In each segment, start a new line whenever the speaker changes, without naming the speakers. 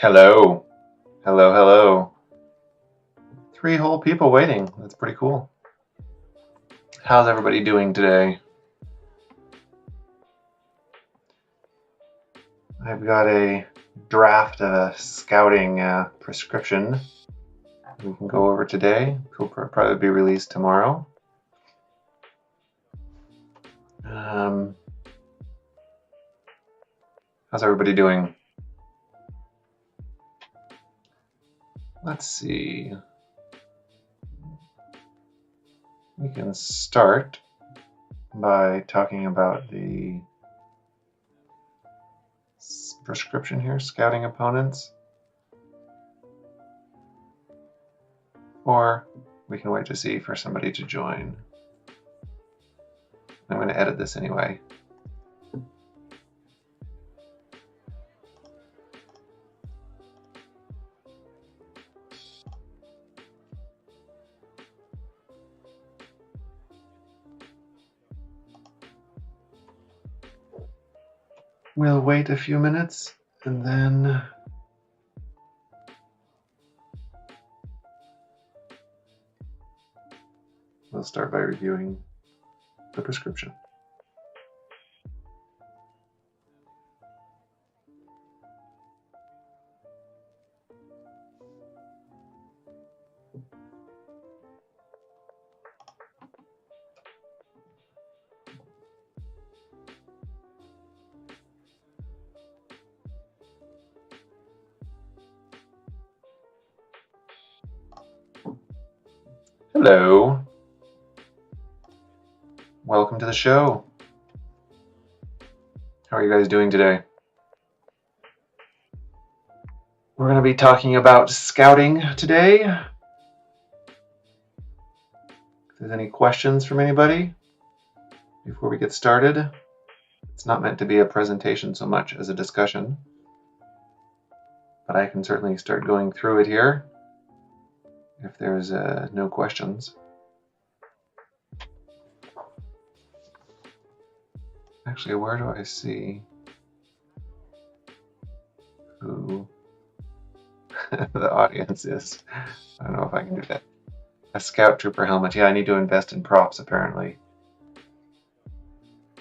Hello. Hello, hello. 3 whole people waiting. That's pretty cool. How's everybody doing today? I've got a draft of a scouting prescription we can go over today. It'll probably be released tomorrow. How's everybody doing? Let's see. We can start by talking about the prescription here, scouting opponents. Or we can wait to see for somebody to join. I'm going to edit this anyway. We'll wait a few minutes and then we'll start by reviewing the prescription. Hello. Welcome to the show. How are you guys doing today? We're going to be talking about scouting today. If there's any questions from anybody before we get started, it's not meant to be a presentation so much as a discussion, but I can certainly start going through it here if there's no questions. Actually, where do I see who the audience is? I don't know if I can do that. A scout trooper helmet. Yeah, I need to invest in props apparently.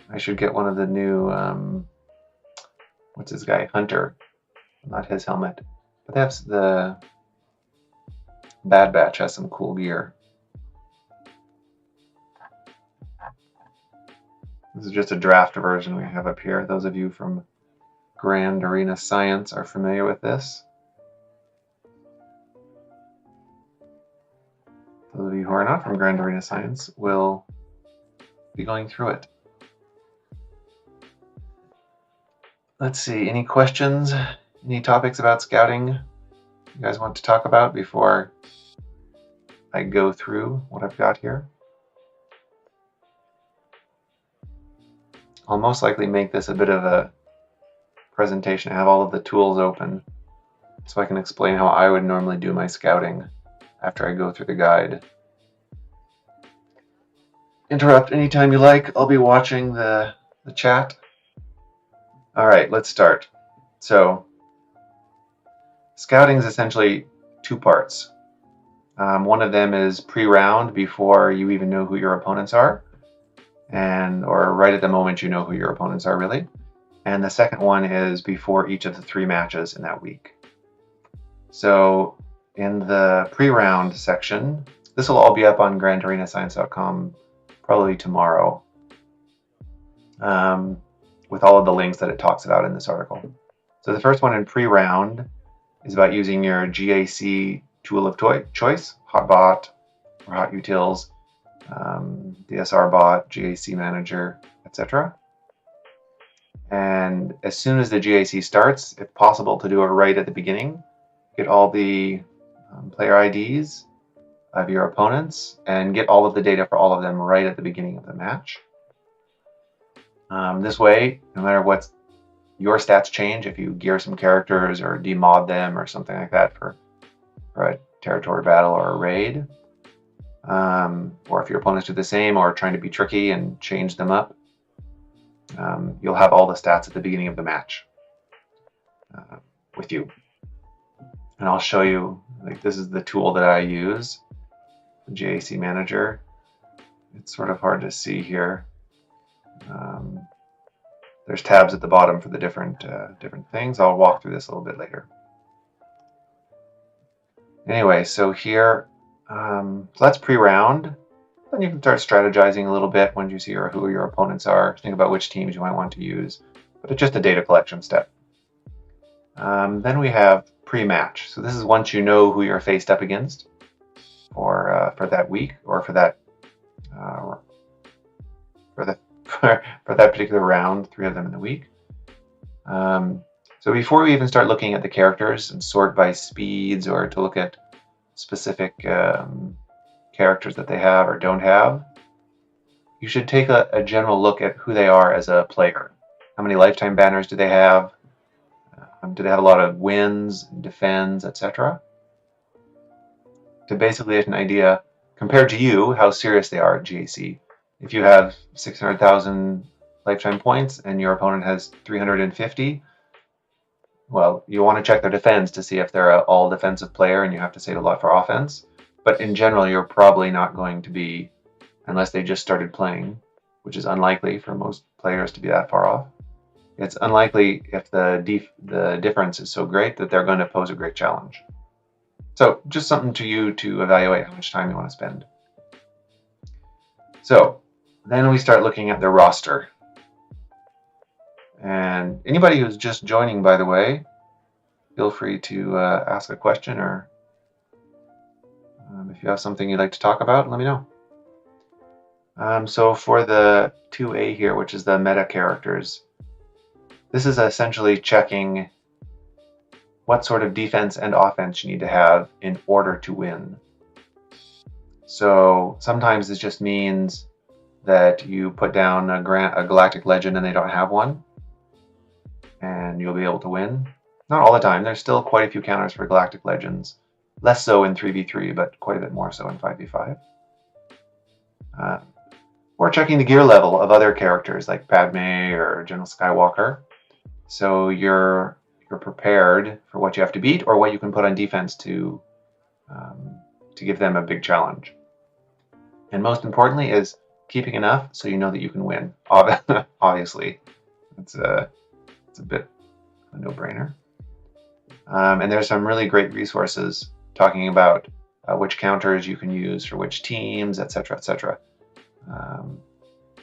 I should get one of the new, what's this guy? Hunter. Not his helmet. But that's the Bad Batch has some cool gear. This is just a draft version we have up here. Those of you from Grand Arena Science are familiar with this. Those of you who are not from Grand Arena Science will be going through it. Let's see, any questions? Any topics about scouting you guys want to talk about before I go through what I've got here? I'll most likely make this a bit of a presentation. I have all of the tools open so I can explain how I would normally do my scouting after I go through the guide. Interrupt anytime you like. I'll be watching the chat. All right, let's start. So, scouting is essentially 2 parts. One of them is pre-round, before you even know who your opponents are, or right at the moment you know who your opponents are, really. And the second one is before each of the 3 matches in that week. So in the pre-round section, this will all be up on grandarenascience.com probably tomorrow, with all of the links that it talks about in this article. So the first one in pre-round is about using your GAC tool of choice, Hotbot or Hot Utils, DSR bot, GAC Manager, etc. And as soon as the GAC starts, if possible to do it right at the beginning, get all the player IDs of your opponents and get all of the data for all of them right at the beginning of the match. This way, no matter what your stats change, if you gear some characters or demod them or something like that for a territory battle or a raid, or if your opponents do the same or are trying to be tricky and change them up, you'll have all the stats at the beginning of the match with you. And I'll show you, like, this is the tool that I use, the GAC Manager. It's sort of hard to see here. There's tabs at the bottom for the different things. I'll walk through this a little bit later. Anyway, so here, so that's pre-round. Then you can start strategizing a little bit once you see who your opponents are. Think about which teams you might want to use, but it's just a data collection step. Then we have pre-match. So this is once you know who you're faced up against for that week or for that for that particular round, 3 of them in the week. So before we even start looking at the characters and sort by speeds or to look at specific characters that they have or don't have, you should take a general look at who they are as a player. How many lifetime banners do they have? Do they have a lot of wins, defends, etc.? To basically get an idea, compared to you, how serious they are at GAC. If you have 600,000 lifetime points and your opponent has 350, well, you want to check their defense to see if they're an all defensive player and you have to save a lot for offense. But in general, you're probably not going to be, unless they just started playing, which is unlikely for most players to be that far off. It's unlikely if the difference is so great that they're going to pose a great challenge. So just something to you to evaluate how much time you want to spend. So then we start looking at their roster. And anybody who's just joining, by the way, feel free to ask a question, or if you have something you'd like to talk about, let me know. So for the 2A here, which is the meta characters, this is essentially checking what sort of defense and offense you need to have in order to win. So sometimes this just means that you put down a galactic legend and they don't have one, and you'll be able to win. Not all the time. There's still quite a few counters for galactic legends. Less so in 3v3, but quite a bit more so in 5v5. Or checking the gear level of other characters like Padme or General Skywalker. So you're prepared for what you have to beat or what you can put on defense to give them a big challenge. And most importantly is keeping enough so you know that you can win. Obviously, it's a bit of a no-brainer. And there's some really great resources talking about which counters you can use for which teams, etc., etc.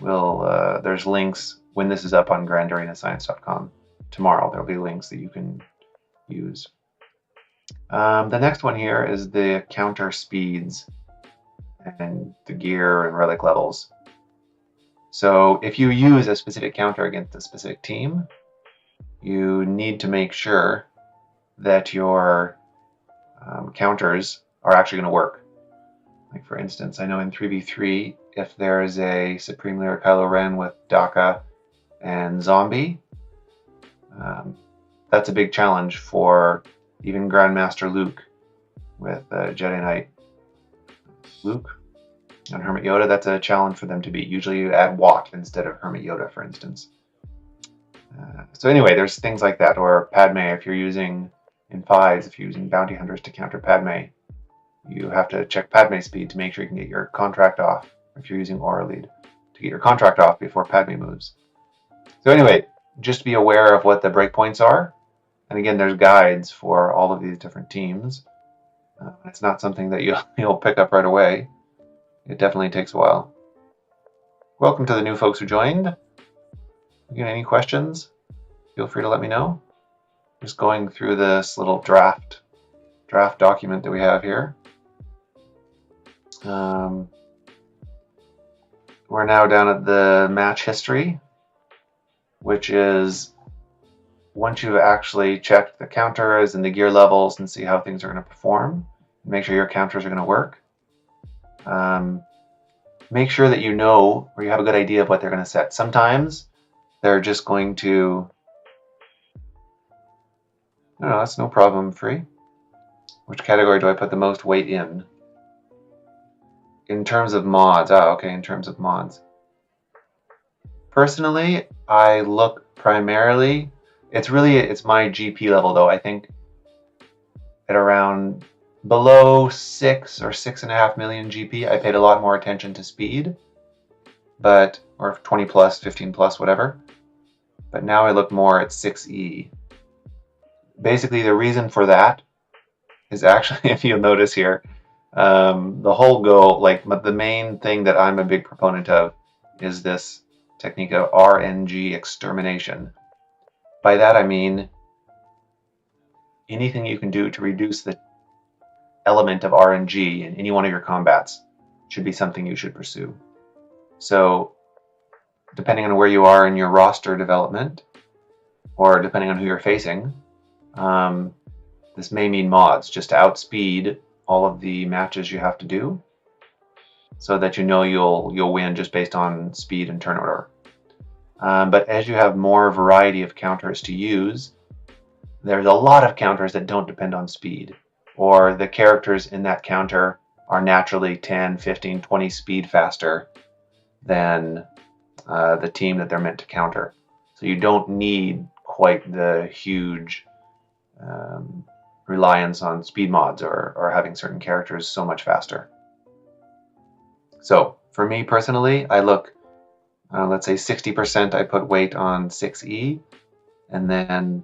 There's links when this is up on grandarenascience.com. Tomorrow there'll be links that you can use. The next one here is the counter speeds and the gear and relic levels. So if you use a specific counter against a specific team, you need to make sure that your counters are actually going to work. Like for instance, I know in 3v3, if there is a Supreme Leader Kylo Ren with DACA and Zombie, that's a big challenge for even Grandmaster Luke with Jedi Knight Luke and Hermit Yoda. That's a challenge for them to beat. Usually you add Watt instead of Hermit Yoda, for instance. So anyway, there's things like that. Or Padme, if you're using in 5s, if you're using bounty hunters to counter Padme, you have to check Padme speed to make sure you can get your contract off. If you're using Aura Lead, to get your contract off before Padme moves. So anyway, just be aware of what the breakpoints are. And again, there's guides for all of these different teams. It's not something that you'll pick up right away. It definitely takes a while. Welcome to the new folks who joined. Again, any questions? Feel free to let me know. Just going through this little draft document that we have here. We're now down at the match history, which is once you've actually checked the counters and the gear levels and see how things are going to perform, make sure your counters are going to work. Make sure that you know or you have a good idea of what they're going to set. Sometimes they're just going to, no, that's no problem, free. Which category do I put the most weight in? In terms of mods. Okay, in terms of mods. Personally, I look primarily, it's my GP level though. I think at around below 6 or 6.5 million GP, I paid a lot more attention to speed, or 20 plus, 15 plus, whatever. But now I look more at 6E. Basically, the reason for that is actually, if you'll notice here, the whole goal, like the main thing that I'm a big proponent of, is this technique of RNG extermination. By that I mean anything you can do to reduce the element of RNG in any one of your combats should be something you should pursue. So depending on where you are in your roster development, or depending on who you're facing, this may mean mods just to outspeed all of the matches you have to do, so that you know you'll win just based on speed and turn order. But as you have more variety of counters to use, there's a lot of counters that don't depend on speed, or the characters in that counter are naturally 10, 15, 20 speed faster than the team that they're meant to counter. So you don't need quite the huge reliance on speed mods or having certain characters so much faster. So for me personally, I look, let's say 60% I put weight on 6E, and then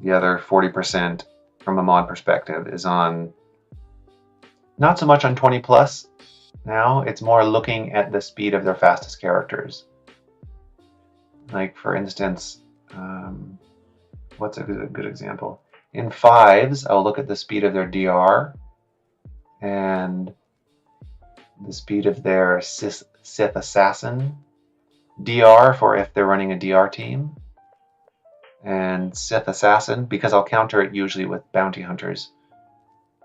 the other 40% from a mod perspective is on, not so much on 20 plus now, it's more looking at the speed of their fastest characters. Like for instance, what's a good example? In 5s, I'll look at the speed of their DR and the speed of their Sith Assassin. DR for if they're running a DR team, and Sith Assassin because I'll counter it usually with Bounty Hunters.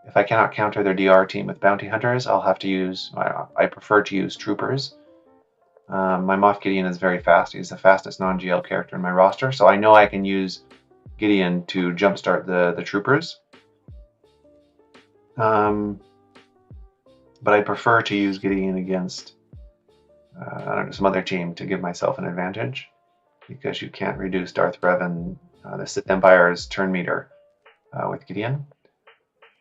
If I cannot counter their DR team with Bounty Hunters, I'll have to use, I prefer to use Troopers. My Moff Gideon is very fast. He's the fastest non-GL character in my roster, so I know I can use Gideon to jumpstart the Troopers. But I prefer to use Gideon against I don't know, some other team to give myself an advantage, because you can't reduce Darth Revan, the Sith Empire's turn meter with Gideon.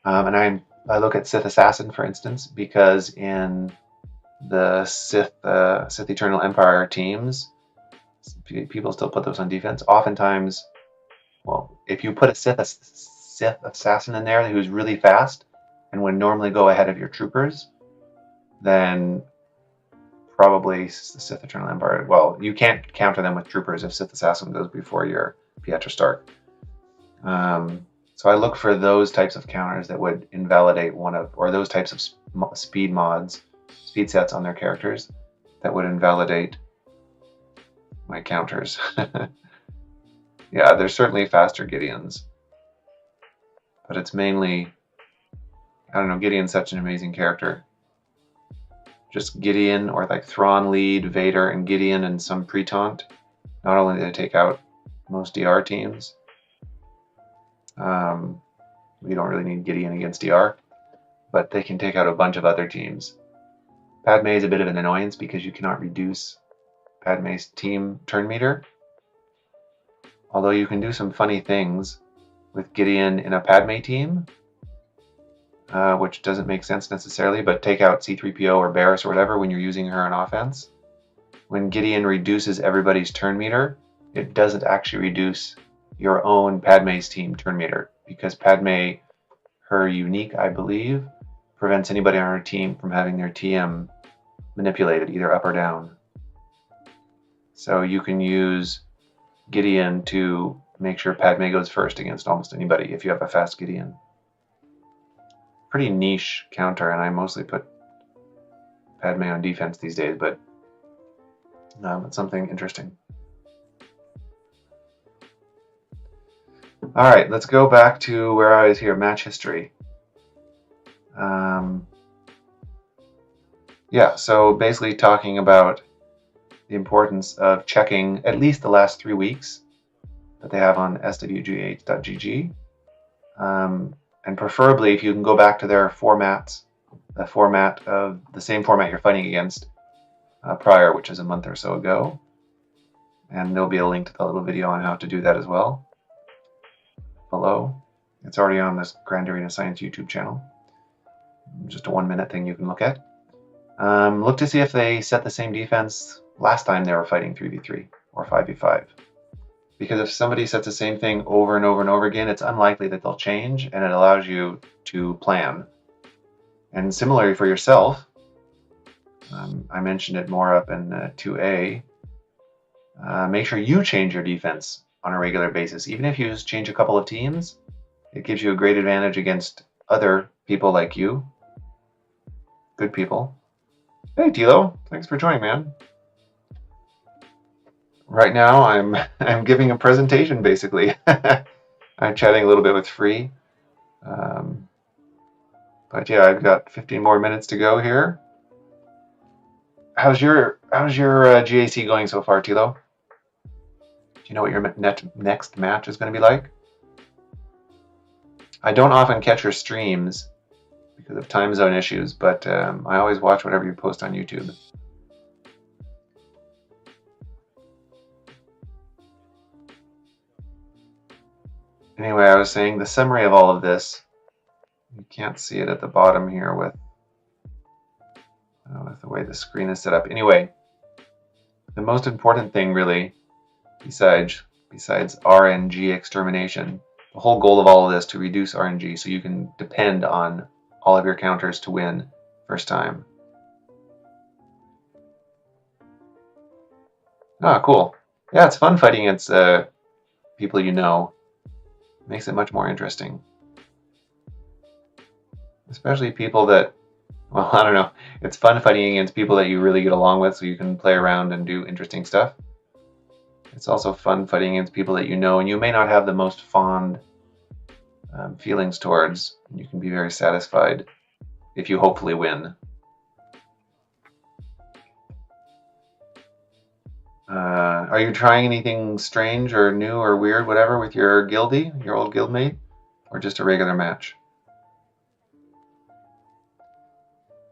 And I look at Sith Assassin, for instance, because in the Sith Eternal Empire teams, people still put those on defense. Oftentimes, well, if you put a Sith Assassin in there who's really fast and would normally go ahead of your troopers, then probably the Sith Eternal Empire. Well, you can't counter them with troopers if Sith Assassin goes before your Pietro Stark. So I look for those types of counters that would invalidate or those types of speed mods, speed sets on their characters that would invalidate my counters. Yeah, there's certainly faster Gideons, but it's mainly, I don't know, Gideon's such an amazing character. Just Gideon, or like Thrawn lead, Vader, and Gideon and some pre-taunt. Not only do they take out most DR teams, we don't really need Gideon against DR, but they can take out a bunch of other teams. Padme is a bit of an annoyance because you cannot reduce Padme's team turn meter. Although you can do some funny things with Gideon in a Padme team, which doesn't make sense necessarily, but take out C-3PO or Barriss or whatever when you're using her on offense. When Gideon reduces everybody's turn meter, it doesn't actually reduce your own Padme's team turn meter, because Padme, her unique, I believe, prevents anybody on her team from having their TM manipulated, either up or down. So you can use Gideon to make sure Padme goes first against almost anybody if you have a fast Gideon. Pretty niche counter, and I mostly put Padme on defense these days, but it's something interesting. All right, let's go back to where I was here, match history. Yeah, so basically talking about the importance of checking at least the last 3 weeks that they have on SWGOH.GG. And preferably if you can go back to their formats, the same format you're fighting against prior, which is a month or so ago. And there'll be a link to the little video on how to do that as well below. It's already on this Grand Arena Science YouTube channel. Just a 1-minute thing you can look at. Look to see if they set the same defense last time they were fighting 3v3 or 5v5. Because if somebody sets the same thing over and over and over again, it's unlikely that they'll change, and it allows you to plan. And similarly for yourself, I mentioned it more up in 2A, make sure you change your defense on a regular basis. Even if you just change a couple of teams, it gives you a great advantage against other people like you. Good people. Hey Tilo, thanks for joining, man. Right now I'm giving a presentation basically. I'm chatting a little bit with Free. But yeah, I've got 15 more minutes to go here. How's your GAC going so far, Tilo? Do you know what your next match is going to be like? I don't often catch your streams because of time zone issues, but I always watch whatever you post on YouTube. Anyway, I was saying the summary of all of this, you can't see it at the bottom here with the way the screen is set up. Anyway, the most important thing really, besides RNG extermination, the whole goal of all of this to reduce RNG so you can depend on all of your counters to win first time. Ah, cool. Yeah, it's fun fighting against people you know. It makes it much more interesting. Especially people that, well, I don't know. It's fun fighting against people that you really get along with so you can play around and do interesting stuff. It's also fun fighting against people that you know and you may not have the most fond feelings towards. You can be very satisfied if you hopefully win. Are you trying anything strange or new or weird, whatever, with your guildie, your old guildmate, or just a regular match?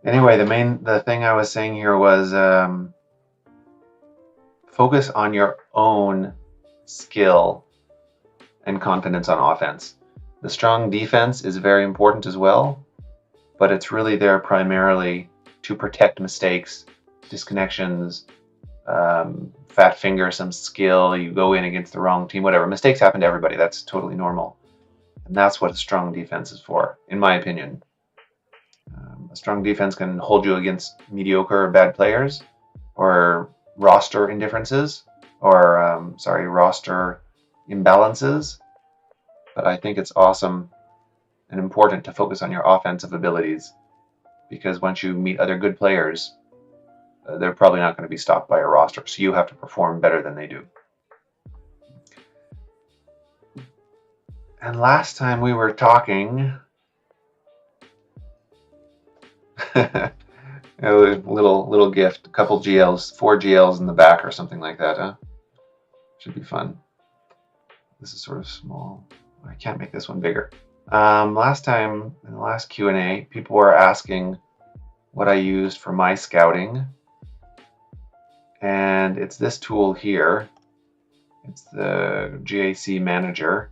Anyway, the thing I was saying here was focus on your own skill and confidence on offense. The strong defense is very important as well, but it's really there primarily to protect mistakes, disconnections, fat finger, some skill, you go in against the wrong team, whatever. Mistakes happen to everybody. That's totally normal. And that's what a strong defense is for, in my opinion. A strong defense can hold you against mediocre or bad players, or roster indifferences, or roster imbalances. But I think it's awesome and important to focus on your offensive abilities, because once you meet other good players, they're probably not going to be stopped by a roster, so you have to perform better than they do. And last time we were talking, a little gift, a couple GLs, 4 GLs in the back or something like that, huh? Should be fun. This is sort of small. I can't make this one bigger. Last time, in the last Q&A, people were asking what I used for my scouting. And it's this tool here. It's the GAC Manager.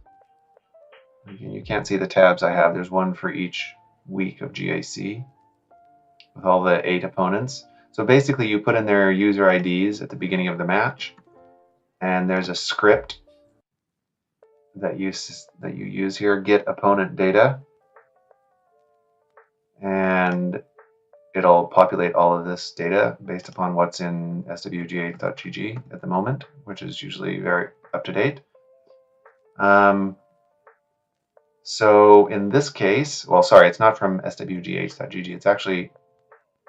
Again, you can't see the tabs I have. There's one for each week of GAC with all the 8 opponents. So basically you put in their user IDs at the beginning of the match, and there's a script that you use here, get opponent data, and it'll populate all of this data based upon what's in SWGOH.GG at the moment, which is usually very up to date. So in this case, well, sorry, it's not from SWGOH.GG. It's actually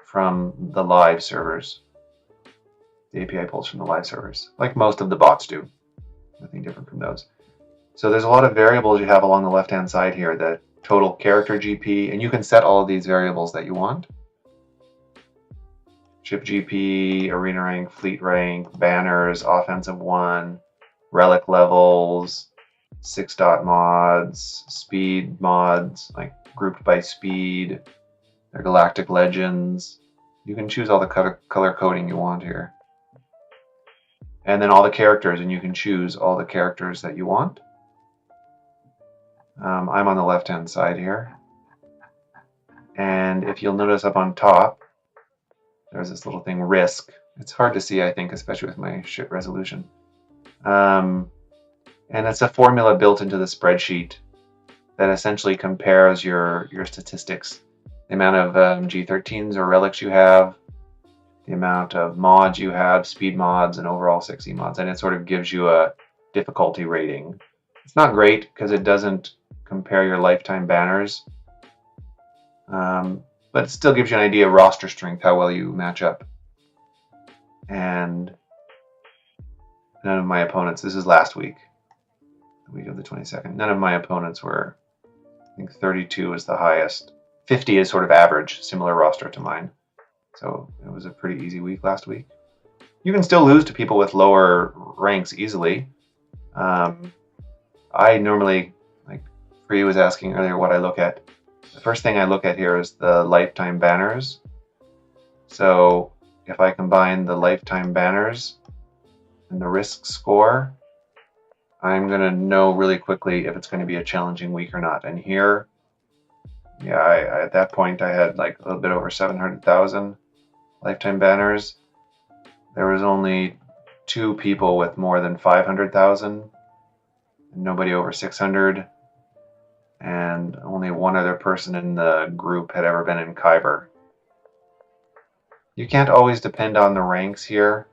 from the live servers. The API pulls from the live servers, like most of the bots do. Nothing different from those. So there's a lot of variables you have along the left-hand side here, the total character GP, and you can set all of these variables that you want. Ship GP, arena rank, fleet rank, banners, offensive 1, relic levels, 6-dot mods, speed mods, like grouped by speed, their galactic legends. You can choose all the color coding you want here. And then all the characters, and you can choose all the characters that you want. I'm on the left-hand side here. And if you'll notice up on top, there's this little thing, risk. It's hard to see, I think, especially with my shit resolution. And it's a formula built into the spreadsheet that essentially compares your statistics. The amount of G13s or relics you have, the amount of mods you have, speed mods, and overall 6E mods. And it sort of gives you a difficulty rating. It's not great because it doesn't compare your lifetime banners. But it still gives you an idea of roster strength, how well you match up. And none of my opponents, this is last week, the week of the 22nd, none of my opponents were, I think 32 is the highest. 50 is sort of average, similar roster to mine. So it was a pretty easy week last week. You can still lose to people with lower ranks easily. I normally, like Free was asking earlier what I look at. The first thing I look at here is the lifetime banners. So if I combine the lifetime banners and the risk score, I'm going to know really quickly if it's going to be a challenging week or not. And here, yeah, at that point I had like a little bit over 700,000 lifetime banners. There was only 2 people with more than 500,000, nobody over 600, and only 1 other person in the group had ever been in Kyber. You can't always depend on the ranks here,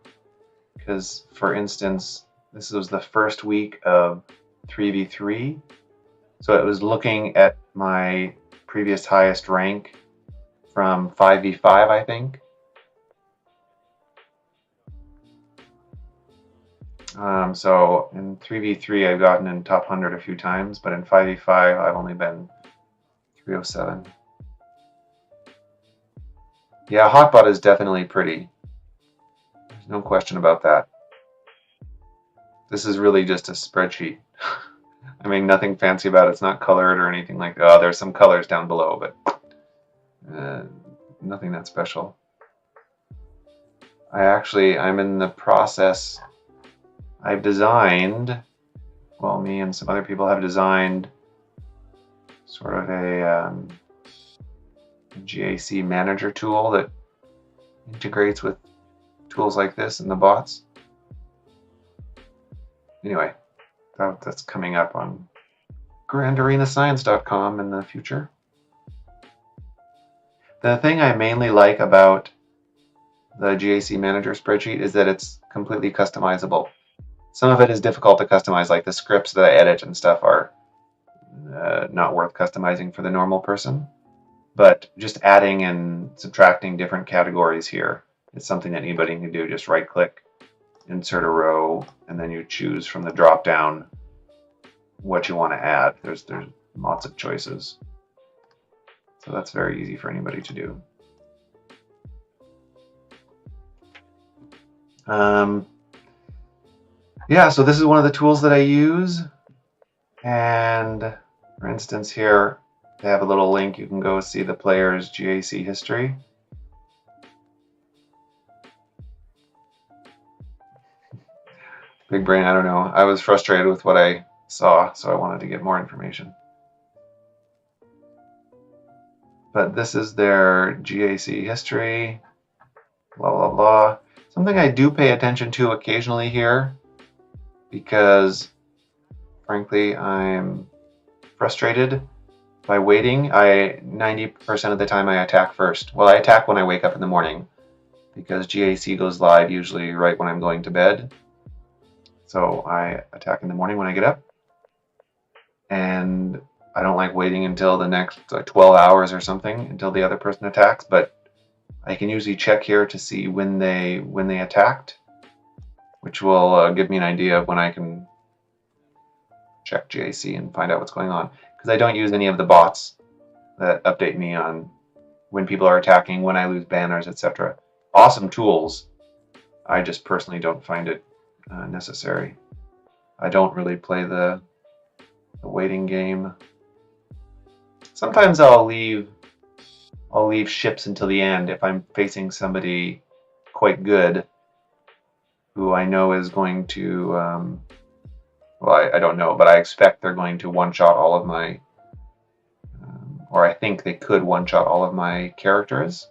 because, for instance, this was the first week of 3v3, so it was looking at my previous highest rank from 5v5, I think. So in 3v3 I've gotten in top 100 a few times, but in 5v5 I've only been 307. Yeah, Hotbot is definitely pretty. There's no question about that. This is really just a spreadsheet. I mean, nothing fancy about it. It's not colored or anything like that. Oh, there's some colors down below, but nothing that special. I'm in the process. I've designed, well, me and some other people have designed sort of a GAC Manager tool that integrates with tools like this and the bots. Anyway, that's coming up on GrandArenaScience.com in the future. The thing I mainly like about the GAC Manager spreadsheet is that it's completely customizable. Some of it is difficult to customize, like the scripts that I edit and stuff are not worth customizing for the normal person. But just adding and subtracting different categories here is something that anybody can do. Just right-click, insert a row, and then you choose from the drop-down what you want to add. There's lots of choices. So that's very easy for anybody to do. Yeah, so this is one of the tools that I use. And for instance here, they have a little link. You can go see the player's GAC history. Big brain, I don't know. I was frustrated with what I saw, so I wanted to get more information. But this is their GAC history, blah, blah, blah. Something I do pay attention to occasionally here, because frankly, I'm frustrated by waiting. 90% of the time I attack first. Well, I attack when I wake up in the morning, because GAC goes live usually right when I'm going to bed. So I attack in the morning when I get up. And I don't like waiting until the next 12 hours or something until the other person attacks, but I can usually check here to see when they attacked, which will give me an idea of when I can check GAC and find out what's going on. Because I don't use any of the bots that update me on when people are attacking, when I lose banners, etc. Awesome tools. I just personally don't find it necessary. I don't really play the waiting game. Sometimes I'll leave ships until the end if I'm facing somebody quite good who I know is going to well, I don't know, but I expect they're going to one-shot all of my, or I think they could one-shot all of my characters.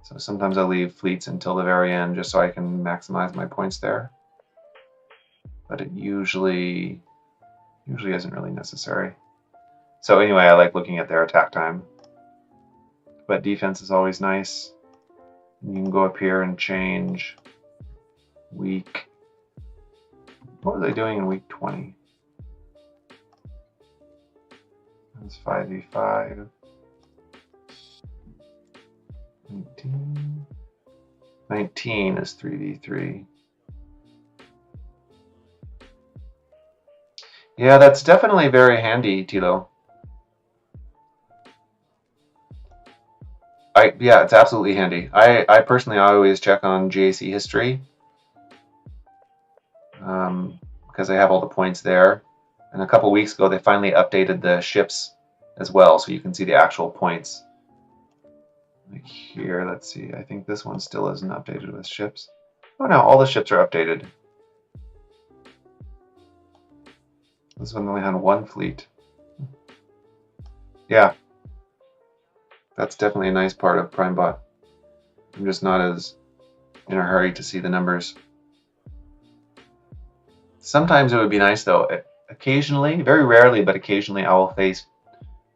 So sometimes I leave fleets until the very end just so I can maximize my points there. But it usually isn't really necessary. So anyway, I like looking at their attack time. But defense is always nice. You can go up here and change week. What was I doing in week 20? That's 5v5. 19 is 3v3. Yeah, that's definitely very handy, Tilo. Yeah, it's absolutely handy. I personally always check on GAC history because I have all the points there. And a couple weeks ago, they finally updated the ships as well, so you can see the actual points. Like here, let's see. I think this one still isn't updated with ships. Oh no, all the ships are updated. This one only had one fleet. Yeah, that's definitely a nice part of PrimeBot. I'm just not as in a hurry to see the numbers. Sometimes it would be nice though. Occasionally, very rarely, but occasionally I will face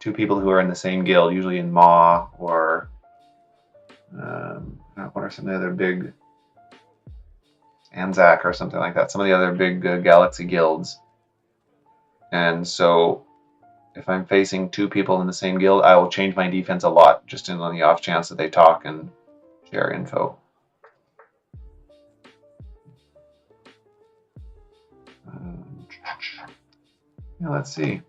two people who are in the same guild, usually in Maw or what are some of the other big, Anzac or something like that, some of the other big Galaxy guilds. And so if I'm facing two people in the same guild, I will change my defense a lot, just on the off chance that they talk and share info. Yeah, let's see.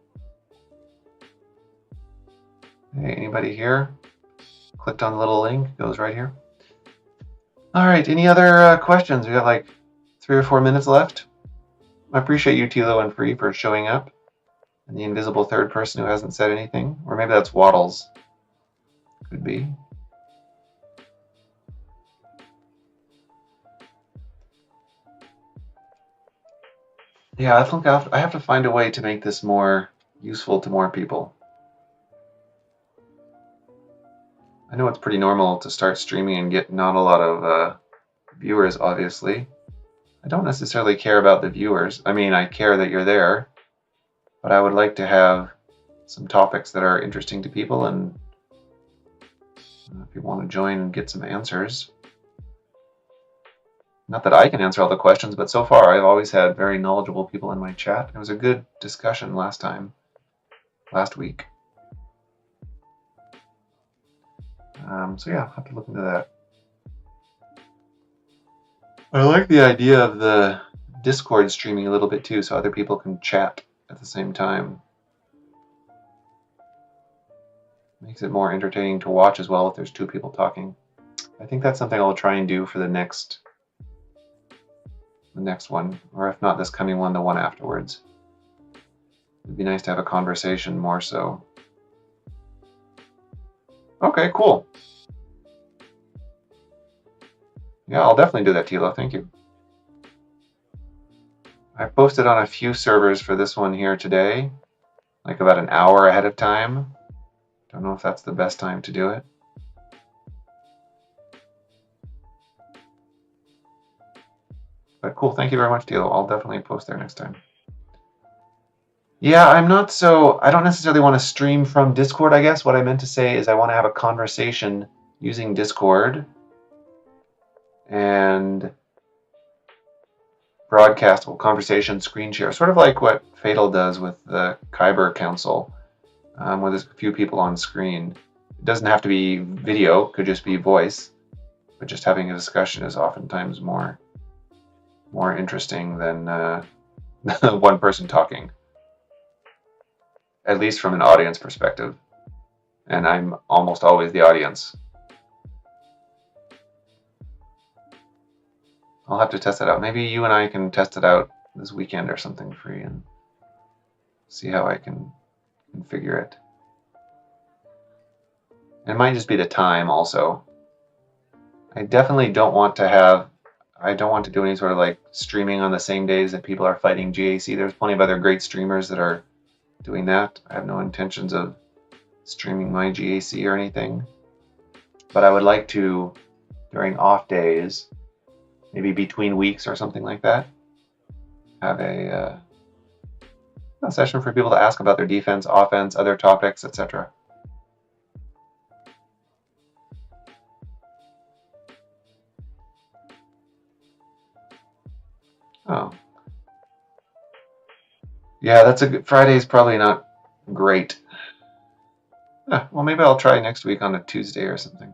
Hey, anybody here? Clicked on the little link, goes right here. All right, any other questions? We got like 3 or 4 minutes left. I appreciate you, Tilo and Free, for showing up. And the invisible third person who hasn't said anything. Or maybe that's Waddles. Could be. Yeah, I think I have to find a way to make this more useful to more people. I know it's pretty normal to start streaming and get not a lot of viewers, obviously. I don't necessarily care about the viewers. I mean, I care that you're there, but I would like to have some topics that are interesting to people, and if you want to join and get some answers. Not that I can answer all the questions, but so far I've always had very knowledgeable people in my chat. It was a good discussion last week. So yeah, I'll have to look into that. I like the idea of the Discord streaming a little bit too, so other people can chat at the same time. Makes it more entertaining to watch as well if there's two people talking. I think that's something I'll try and do for the next one, or if not this coming one, the one afterwards. It'd be nice to have a conversation more so. Okay, cool. Yeah, I'll definitely do that, Tilo. Thank you. I posted on a few servers for this one here today, like about an hour ahead of time. Don't know if that's the best time to do it. But cool, thank you very much, Tilo. I'll definitely post there next time. Yeah, I don't necessarily want to stream from Discord, I guess. What I meant to say is I want to have a conversation using Discord and broadcastable conversation screen share, sort of like what Fatal does with the Kyber Council, where there's a few people on screen. It doesn't have to be video, it could just be voice, but just having a discussion is oftentimes more interesting than one person talking, at least from an audience perspective. And I'm almost always the audience. I'll have to test it out. Maybe you and I can test it out this weekend or something, Free, and see how I can configure it. It might just be the time also. I definitely don't want to have I don't want to do any sort of like streaming on the same days that people are fighting GAC. There's plenty of other great streamers that are doing that. I have no intentions of streaming my GAC or anything. But I would like to, during off days, maybe between weeks or something like that, have a session for people to ask about their defense, offense, other topics, etc. Oh. Yeah, that's a good. Friday is probably not great. Well, maybe I'll try next week on a Tuesday or something.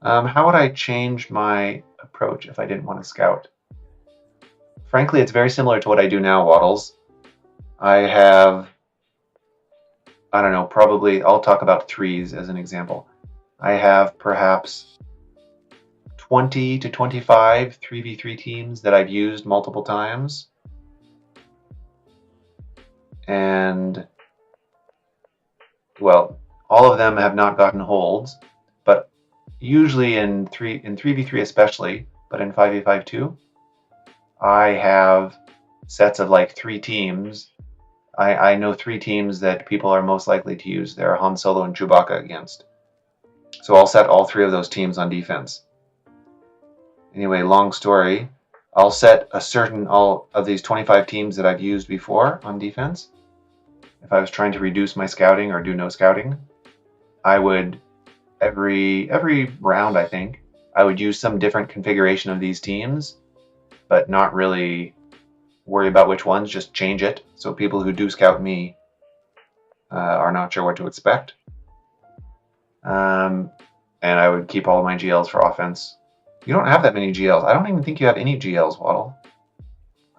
How would I change my approach if I didn't want to scout? Frankly, it's very similar to what I do now, Waddles. I have, I don't know, probably, I'll talk about threes as an example. I have perhaps 20 to 25 3v3 teams that I've used multiple times. And, well, all of them have not gotten holds, but usually in 3v3 especially, but in 5v5 too, I have sets of like 3 teams. I know 3 teams that people are most likely to use their Han Solo and Chewbacca against. So I'll set all 3 of those teams on defense. Anyway, long story, I'll set a certain all of these 25 teams that I've used before on defense. If I was trying to reduce my scouting or do no scouting, I would every round, I think, I would use some different configuration of these teams, but not really worry about which ones, just change it. So people who do scout me are not sure what to expect. And I would keep all of my GLs for offense. You don't have that many GLs. I don't even think you have any GLs, Waddle.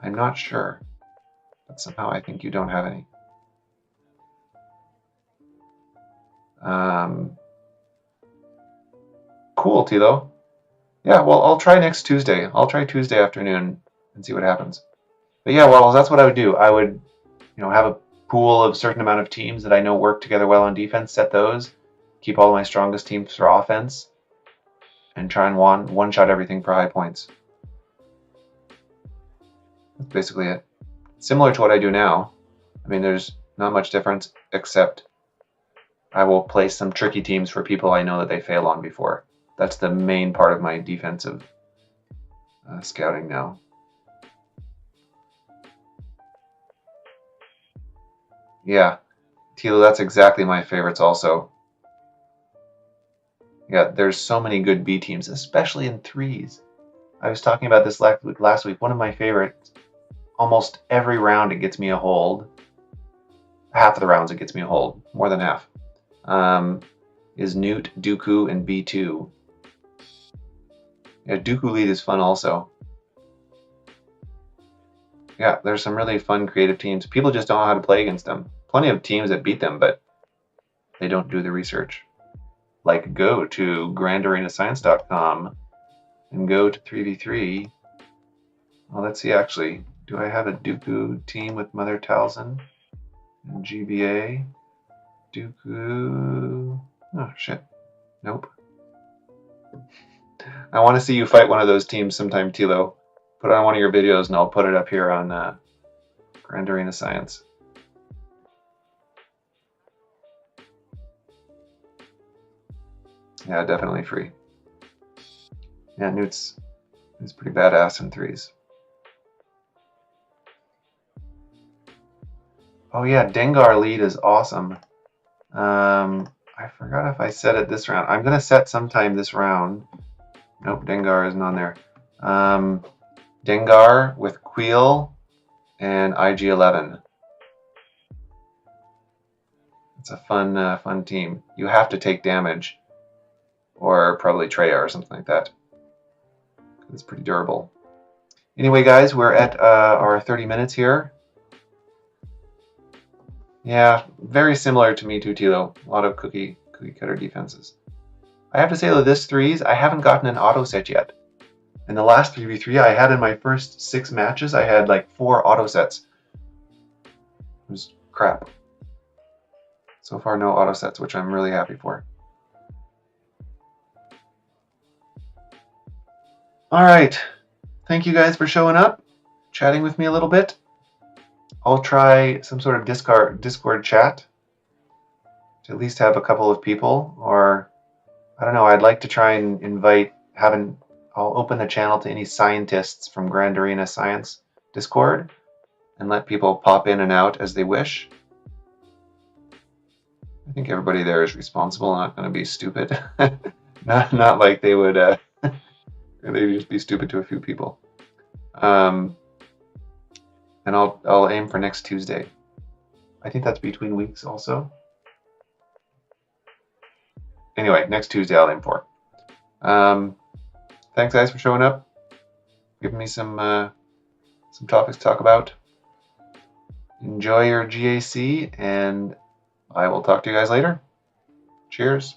I'm not sure. But somehow I think you don't have any. Cool, Tilo. Yeah, well, I'll try next Tuesday. I'll try Tuesday afternoon and see what happens. But yeah, Waddles, that's what I would do. I would, have a pool of a certain amount of teams that I know work together well on defense, set those, keep all my strongest teams for offense, and try and one-shot everything for high points. That's basically it. Similar to what I do now. I mean, there's not much difference, except I will place some tricky teams for people I know that they fail on before. That's the main part of my defensive scouting now. Yeah, Tilo, that's exactly my favorites also. Yeah, there's so many good B teams, especially in threes. I was talking about this last week. One of my favorites, almost every round it gets me a hold. Half of the rounds it gets me a hold, more than half, is Newt, Dooku, and B2. Yeah, Dooku lead is fun also. Yeah, there's some really fun creative teams. People just don't know how to play against them. Plenty of teams that beat them, but they don't do the research. Like, go to grandarenascience.com and go to 3v3. Well, let's see, actually. Do I have a Dooku team with Mother Talzin and GBA? Dooku... Oh, shit. Nope. I want to see you fight one of those teams sometime, Tilo. Put it on one of your videos and I'll put it up here on Grand Arena Science. Yeah, definitely free. Yeah, Newt's pretty badass in threes. Oh yeah, Dengar lead is awesome. I forgot if I set it this round. I'm gonna set sometime this round. Nope, Dengar isn't on there. Dengar with Queel and IG-11. It's a fun team. You have to take damage, or probably Treya or something like that. It's pretty durable. Anyway, guys, we're at our 30 minutes here. Yeah, very similar to me too, Tilo. A lot of cookie cutter defenses. I have to say though, this threes, I haven't gotten an auto set yet. In the last 3v3 I had in my first 6 matches, I had like 4 auto sets. It was crap. So far, no auto sets, which I'm really happy for. All right. thank you guys for showing up, chatting with me a little bit. I'll try some sort of Discord chat to at least have a couple of people, or I don't know, I'd like to try and invite, I'll open the channel to any scientists from Grand Arena Science Discord and let people pop in and out as they wish. I think everybody there is responsible, not going to be stupid. not like they would they'd just be stupid to a few people. And I'll aim for next Tuesday. I think that's between weeks also. Anyway, next Tuesday I'll aim for. Thanks guys for showing up, giving me some topics to talk about. Enjoy your GAC, and I will talk to you guys later. Cheers.